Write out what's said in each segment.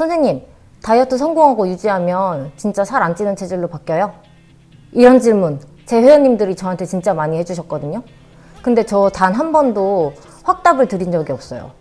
선생님, 다이어트 성공하고 유지하면 진짜 살 안 찌는 체질로 바뀌어요? 이런 질문 제 회원님들이 저한테 진짜 많이 해주셨거든요. 근데 저 단 한 번도 확답을 드린 적이 없어요.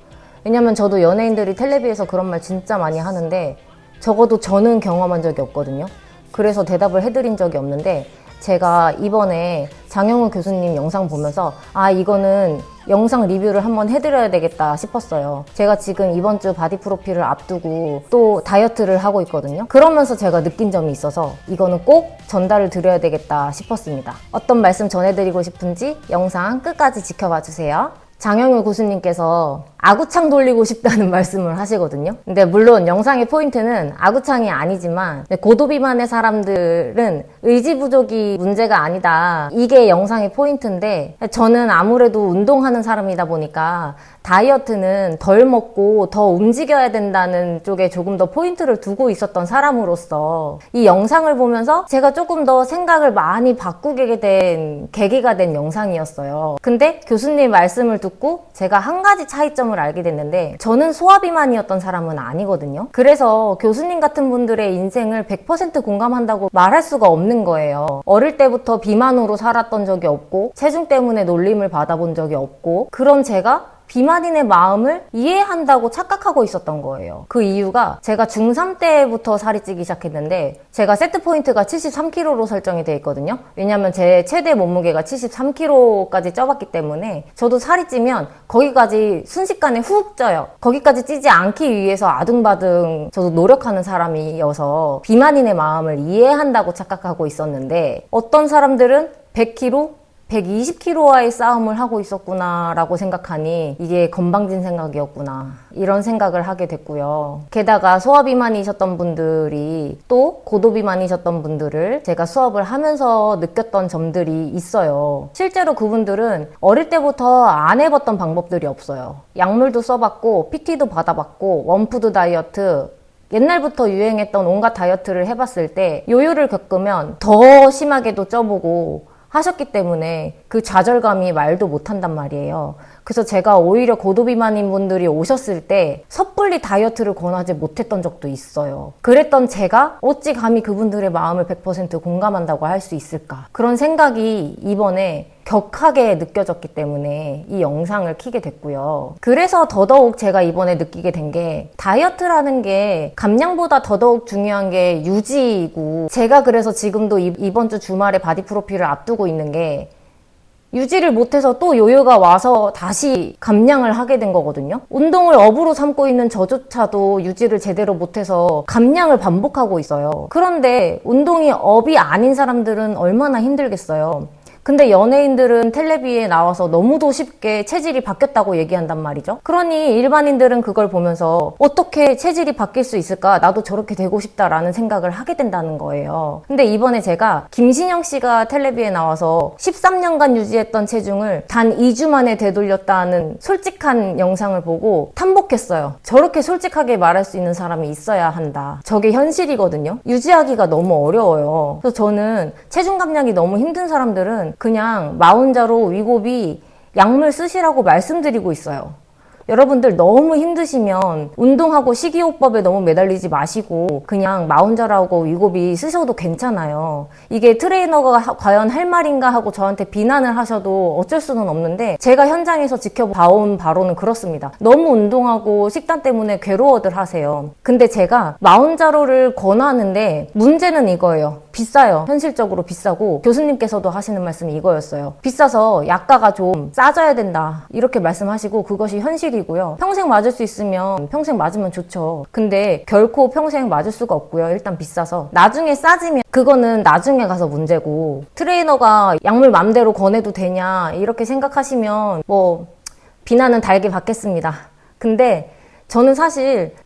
왜냐면 저도 연예인들이 텔레비에서 그런 말 진짜 많이 하는데 적어도 저는 경험한 적이 없거든요. 그래서 대답을 해드린 적이 없는데 제가 이번에 장영우 교수님 영상 보면서 이거는 영상 리뷰를 한번 해드려야 되겠다 싶었어요. 제가 지금 이번 주 바디 프로필을 앞두고 또 다이어트를 하고 있거든요. 그러면서 제가 느낀 점이 있어서 이거는 꼭 전달을 드려야 되겠다 싶었습니다. 어떤 말씀 전해드리고 싶은지 영상 끝까지 지켜봐 주세요. 장영우 교수님께서 아구창 돌리고 싶다는 말씀을 하시거든요. 근데 물론 영상의 포인트는 아구창이 아니지만 고도비만의 사람들은 의지 부족이 문제가 아니다. 이게 영상의 포인트인데 저는 아무래도 운동하는 사람이다 보니까 다이어트는 덜 먹고 더 움직여야 된다는 쪽에 조금 더 포인트를 두고 있었던 사람으로서 이 영상을 보면서 제가 조금 더 생각을 많이 바꾸게 된 계기가 된 영상이었어요. 근데 교수님 말씀을 듣고 제가 한 가지 차이점을 알게 됐는데 저는 소화비만이었던 사람은 아니거든요. 그래서 교수님 같은 분들의 인생을 100% 공감한다고 말할 수가 없는 거예요. 어릴 때부터 비만으로 살았던 적이 없고 체중 때문에 놀림을 받아본 적이 없고 그런 제가 비만인의 마음을 이해한다고 착각하고 있었던 거예요. 그 이유가 제가 중3 때부터 살이 찌기 시작했는데 제가 세트 포인트가 73kg로 설정이 돼 있거든요. 왜냐면 제 최대 몸무게가 73kg까지 쪄봤기 때문에 저도 살이 찌면 거기까지 순식간에 훅 쪄요. 거기까지 찌지 않기 위해서 아둥바둥 저도 노력하는 사람이어서 비만인의 마음을 이해한다고 착각하고 있었는데 어떤 사람들은 100kg 120kg와의 싸움을 하고 있었구나 라고 생각하니 이게 건방진 생각이었구나 이런 생각을 하게 됐고요. 게다가 소화비만이셨던 분들이 또 고도비만이셨던 분들을 제가 수업을 하면서 느꼈던 점들이 있어요. 실제로 그분들은 어릴 때부터 안 해봤던 방법들이 없어요. 약물도 써봤고 PT도 받아봤고 원푸드 다이어트 옛날부터 유행했던 온갖 다이어트를 해봤을 때 요요를 겪으면 더 심하게도 쪄보고 하셨기 때문에 그 좌절감이 말도 못한단 말이에요. 그래서 제가 오히려 고도비만인 분들이 오셨을 때 섣불리 다이어트를 권하지 못했던 적도 있어요. 그랬던 제가 어찌 감히 그분들의 마음을 100% 공감한다고 할 수 있을까? 그런 생각이 이번에 격하게 느껴졌기 때문에 이 영상을 켜게 됐고요. 그래서 더더욱 제가 이번에 느끼게 된 게 다이어트라는 게 감량보다 더더욱 중요한 게 유지이고 제가 그래서 지금도 이번 주 주말에 바디 프로필을 앞두고 있는 게 유지를 못해서 또 요요가 와서 다시 감량을 하게 된 거거든요. 운동을 업으로 삼고 있는 저조차도 유지를 제대로 못해서 감량을 반복하고 있어요. 그런데 운동이 업이 아닌 사람들은 얼마나 힘들겠어요. 근데 연예인들은 텔레비에 나와서 너무도 쉽게 체질이 바뀌었다고 얘기한단 말이죠. 그러니 일반인들은 그걸 보면서 어떻게 체질이 바뀔 수 있을까? 나도 저렇게 되고 싶다라는 생각을 하게 된다는 거예요. 근데 이번에 제가 김신영 씨가 텔레비에 나와서 13년간 유지했던 체중을 단 2주 만에 되돌렸다는 솔직한 영상을 보고 탐복했어요. 저렇게 솔직하게 말할 수 있는 사람이 있어야 한다. 저게 현실이거든요. 유지하기가 너무 어려워요. 그래서 저는 체중 감량이 너무 힘든 사람들은 그냥 마운자로 위고비 약물 쓰시라고 말씀드리고 있어요. 여러분들 너무 힘드시면 운동하고 식이요법에 너무 매달리지 마시고 그냥 마운자라고 위고비 쓰셔도 괜찮아요. 이게 트레이너가 과연 할 말인가 하고 저한테 비난을 하셔도 어쩔 수는 없는데 제가 현장에서 지켜봐온 바로는 그렇습니다. 너무 운동하고 식단 때문에 괴로워들 하세요. 근데 제가 마운자로를 권하는데 문제는 이거예요. 비싸요. 현실적으로 비싸고 교수님께서도 하시는 말씀이 이거였어요. 비싸서 약가가 좀 싸져야 된다. 이렇게 말씀하시고 그것이 현실이고요. 평생 맞을 수 있으면 평생 맞으면 좋죠. 근데 결코 평생 맞을 수가 없고요. 일단 비싸서. 나중에 싸지면 그거는 나중에 가서 문제고 트레이너가 약물 맘대로 권해도 되냐 이렇게 생각하시면 비난은 달게 받겠습니다. 근데 저는 사실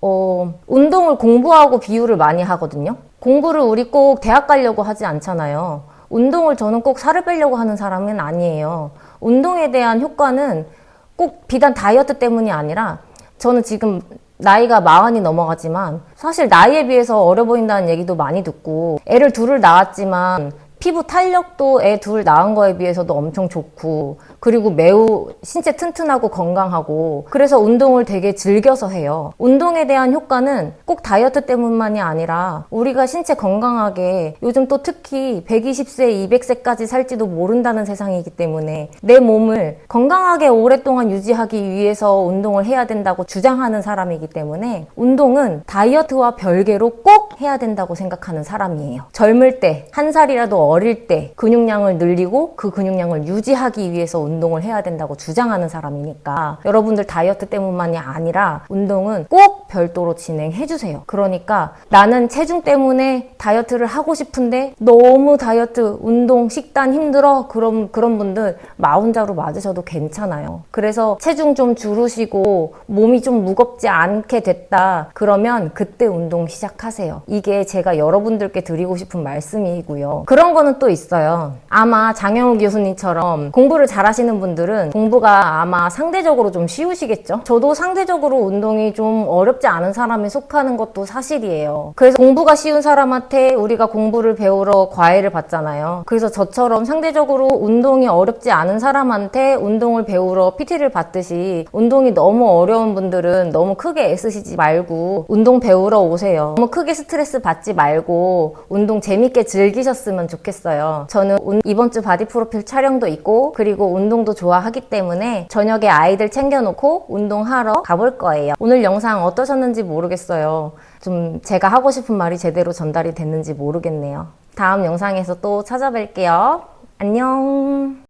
운동을 공부하고 비유를 많이 하거든요. 공부를 우리 꼭 대학 가려고 하지 않잖아요. 운동을 저는 꼭 살을 빼려고 하는 사람은 아니에요. 운동에 대한 효과는 꼭 비단 다이어트 때문이 아니라 저는 지금 나이가 40이 넘어가지만 사실 나이에 비해서 어려 보인다는 얘기도 많이 듣고 애를 둘을 낳았지만 피부 탄력도 애 둘 낳은 거에 비해서도 엄청 좋고 그리고 매우 신체 튼튼하고 건강하고 그래서 운동을 되게 즐겨서 해요. 운동에 대한 효과는 꼭 다이어트 때문만이 아니라 우리가 신체 건강하게 요즘 또 특히 120세, 200세까지 살지도 모른다는 세상이기 때문에 내 몸을 건강하게 오랫동안 유지하기 위해서 운동을 해야 된다고 주장하는 사람이기 때문에 운동은 다이어트와 별개로 꼭 해야 된다고 생각하는 사람이에요. 젊을 때, 한 살이라도 어릴 때 근육량을 늘리고 그 근육량을 유지하기 위해서 운동을 해야 된다고 주장하는 사람이니까 여러분들 다이어트 때문만이 아니라 운동은 꼭 별도로 진행해주세요. 그러니까 나는 체중 때문에 다이어트를 하고 싶은데 너무 다이어트, 운동, 식단 힘들어 그런 분들 마운자로 맞으셔도 괜찮아요. 그래서 체중 좀 줄으시고 몸이 좀 무겁지 않게 됐다 그러면 그때 운동 시작하세요. 이게 제가 여러분들께 드리고 싶은 말씀이고요. 그런 거는 또 있어요. 아마 장영우 교수님처럼 공부를 잘하시는 분들은 공부가 아마 상대적으로 좀 쉬우시겠죠? 저도 상대적으로 운동이 좀 어렵지 않은 사람에 속하는 것도 사실이에요. 그래서 공부가 쉬운 사람한테 우리가 공부를 배우러 과외를 받잖아요. 그래서 저처럼 상대적으로 운동이 어렵지 않은 사람한테 운동을 배우러 PT를 받듯이 운동이 너무 어려운 분들은 너무 크게 애쓰시지 말고 운동 배우러 오세요. 너무 크게 스트레스 받지 말고 운동 재밌게 즐기셨으면 좋겠어요. 저는 이번 주 바디 프로필 촬영도 있고 그리고 운동도 좋아하기 때문에 저녁에 아이들 챙겨놓고 운동하러 가볼 거예요. 오늘 영상 어떠셨는지 모르겠어요. 좀 제가 하고 싶은 말이 제대로 전달이 됐는지 모르겠네요. 다음 영상에서 또 찾아뵐게요. 안녕.